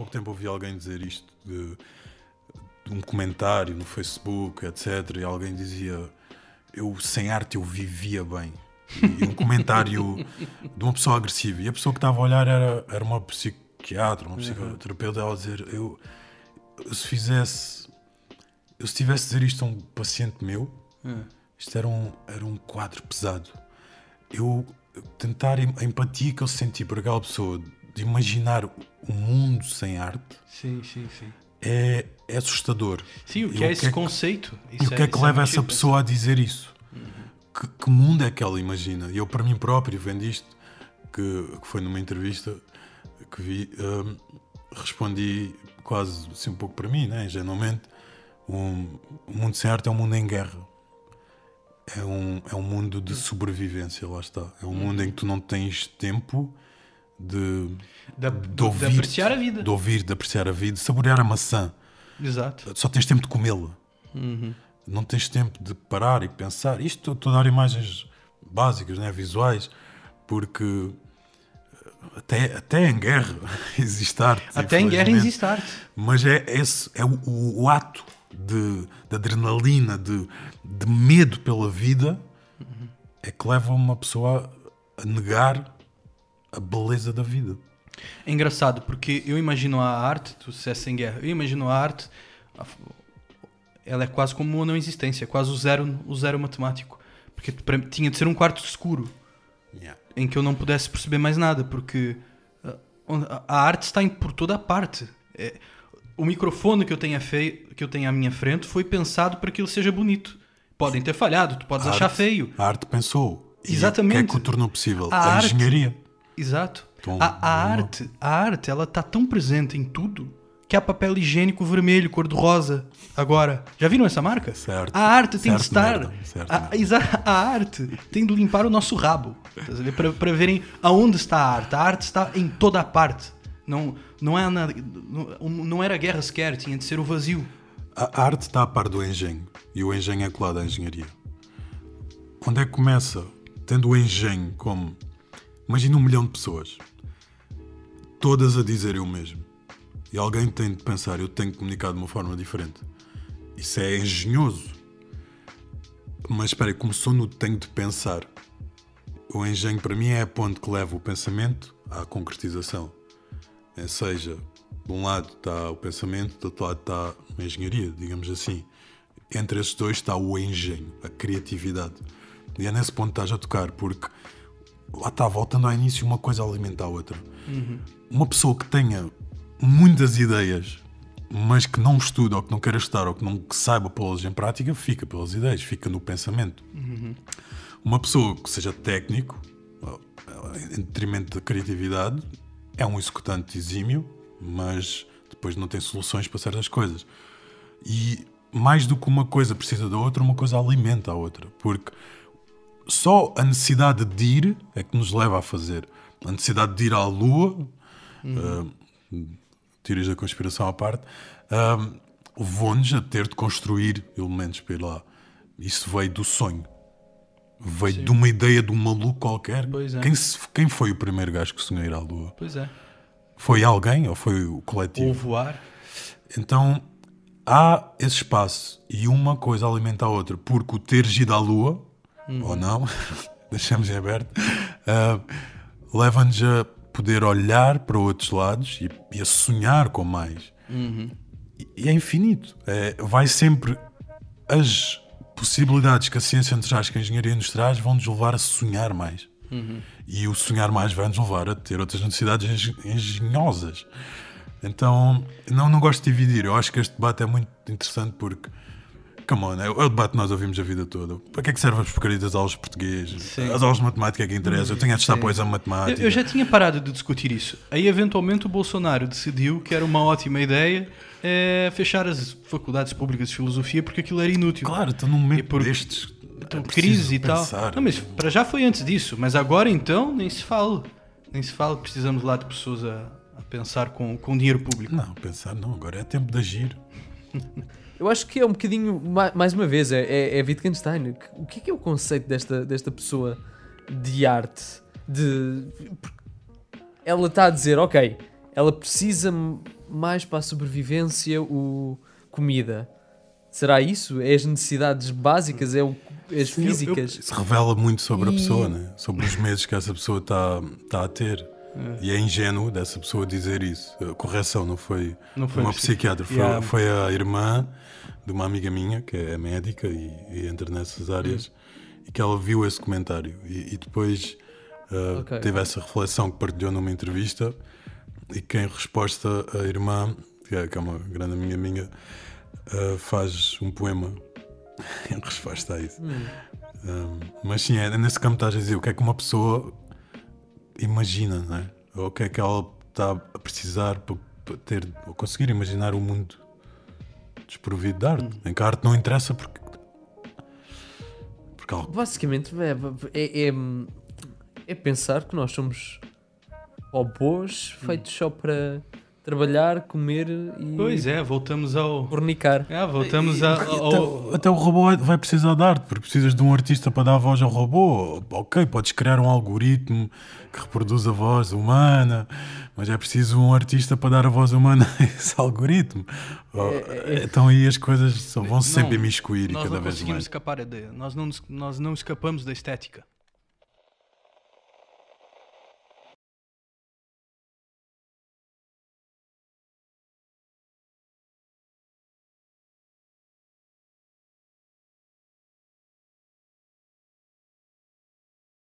pouco tempo ouvi alguém dizer isto de um comentário no Facebook, etc. E alguém dizia: eu sem arte eu vivia bem. E um comentário de uma pessoa agressiva. E a pessoa que estava a olhar era uma psiquiatra, uma psicoterapeuta. Ela a dizer: eu se tivesse a dizer isto a um paciente meu, isto era um quadro pesado. Eu tentar a empatia que eu senti por aquela pessoa, de imaginar um mundo sem arte. Sim. É assustador. Sim, o que é esse conceito? E o que é que leva essa pessoa a dizer isso? Que mundo é que ela imagina? E eu, para mim próprio, vendo isto, que foi numa entrevista que vi, respondi quase assim um pouco para mim, né, ingenuamente: o mundo sem arte é um mundo em guerra. É um mundo de sobrevivência, lá está. É um mundo em que tu não tens tempo de ouvir, de apreciar a vida. De apreciar a vida, de saborear a maçã. Exato. Só tens tempo de comê-la. Não tens tempo de parar e pensar. Isto estou a dar imagens básicas, né, visuais, porque até em guerra existe arte. Até em guerra existe arte. Mas é o ato de adrenalina, de medo pela vida, é que leva uma pessoa a negar a beleza da vida. É engraçado, porque eu imagino a arte, tu disseste em guerra, eu imagino a arte, ela é quase como uma não existência, é quase o zero matemático. Porque tinha de ser um quarto escuro, em que eu não pudesse perceber mais nada, porque a arte está por toda a parte. O microfone que eu tenho à minha frente foi pensado para que ele seja bonito. Podem ter falhado, tu podes achar feio. A arte pensou. Exatamente. E o que é que o tornou possível? A engenharia. Exato. A arte, ela está tão presente em tudo que há papel higiênico vermelho, cor-de-rosa. Agora, já viram essa marca? Certo. A arte tem de estar... Merda. A arte tem de limpar o nosso rabo. Para verem aonde está a arte. A arte está em toda a parte. Não era guerra sequer, tinha de ser o vazio. A arte está a par do engenho. E o engenho é colado à engenharia. Onde é que começa? Tendo o engenho como... Imagina 1 milhão de pessoas. Todas a dizerem o mesmo. E alguém tem de pensar: eu tenho que comunicar de uma forma diferente. Isso é engenhoso. Mas espera aí, começou no tenho de pensar. O engenho para mim é a ponte que leva o pensamento à concretização. Ou seja, de um lado está o pensamento, do outro lado está a engenharia, digamos assim. Entre esses dois está o engenho, a criatividade. E é nesse ponto que estás a tocar, porque lá está, voltando ao início, uma coisa alimenta a outra. Uma pessoa que tenha muitas ideias, mas que não estuda, ou que não queira estudar, ou que não saiba pô-las em prática, fica pelas ideias, fica no pensamento. Uma pessoa que seja técnico, em detrimento da criatividade, é um executante exímio, mas depois não tem soluções para certas coisas. E mais do que uma coisa precisa da outra, uma coisa alimenta a outra, porque só a necessidade de ir é que nos leva a fazer. A necessidade de ir à Lua, teorias da conspiração à parte, levou-nos a ter de construir elementos para ir lá. Isso veio do sonho. Veio de uma ideia de um maluco qualquer. Pois é. Quem foi o primeiro gajo que sonhou ir à Lua? Pois é. Foi alguém ou foi o coletivo? Ou voar. Então, há esse espaço e uma coisa alimenta a outra, porque o teres ido à Lua, ou não, deixamos em aberto, leva-nos a poder olhar para outros lados e a sonhar com mais. E é infinito. Vai sempre... As possibilidades que a ciência nos traz, que a engenharia nos traz, vão nos levar a sonhar mais. E o sonhar mais vai nos levar a ter outras necessidades engenhosas. Então, não gosto de dividir. Eu acho que este debate é muito interessante porque, come on, é o debate que nós ouvimos a vida toda. Para que é que servem as porcarias das aulas de português? Sim. As aulas de matemática é que interessa. Eu tenho de estar para o exame de matemática. Eu já tinha parado de discutir isso. Aí, eventualmente, o Bolsonaro decidiu que era uma ótima ideia fechar as faculdades públicas de filosofia porque aquilo era inútil. Claro, estou num momento destes. Crise e tal. Não, mas para já foi antes disso. Mas agora, então, nem se fala. Nem se fala. Precisamos lá de pessoas a pensar com dinheiro público. Não, pensar não. Agora é tempo de agir. Eu acho que é um bocadinho, mais uma vez, é Wittgenstein. O que é o conceito desta pessoa de arte? Ela está a dizer, ok, ela precisa mais para a sobrevivência o comida. Será isso? É as necessidades básicas? É as físicas? Isso revela muito sobre a E- pessoa, né? Sobre os medos que essa pessoa está a ter. E é ingênuo dessa pessoa dizer isso. Correção, não foi Não foi uma um psiquiatra, Yeah. foi a irmã de uma amiga minha, que é médica e entra nessas áreas, e que ela viu esse comentário. E depois Ok. teve essa reflexão que partilhou numa entrevista, e que em resposta a irmã, que é uma grande amiga minha, faz um poema em resposta a isso. Mas sim, é nesse campo estás a dizer o que é que uma pessoa imagina, não é? Ou o que é que ela está a precisar para ter, ou conseguir imaginar um mundo desprovido de arte, em que a arte não interessa porque ela, Basicamente é pensar que nós somos robôs feitos só para trabalhar, comer e Pois é, voltamos ao. fornicar. Voltamos ao. até o robô vai precisar de arte, porque precisas de um artista para dar voz ao robô. Ok, podes criar um algoritmo que reproduz a voz humana, mas é preciso um artista para dar a voz humana a esse algoritmo. Então aí as coisas vão sempre imiscuir e Nós cada não vez conseguimos mais. escapar nós não escapamos da estética.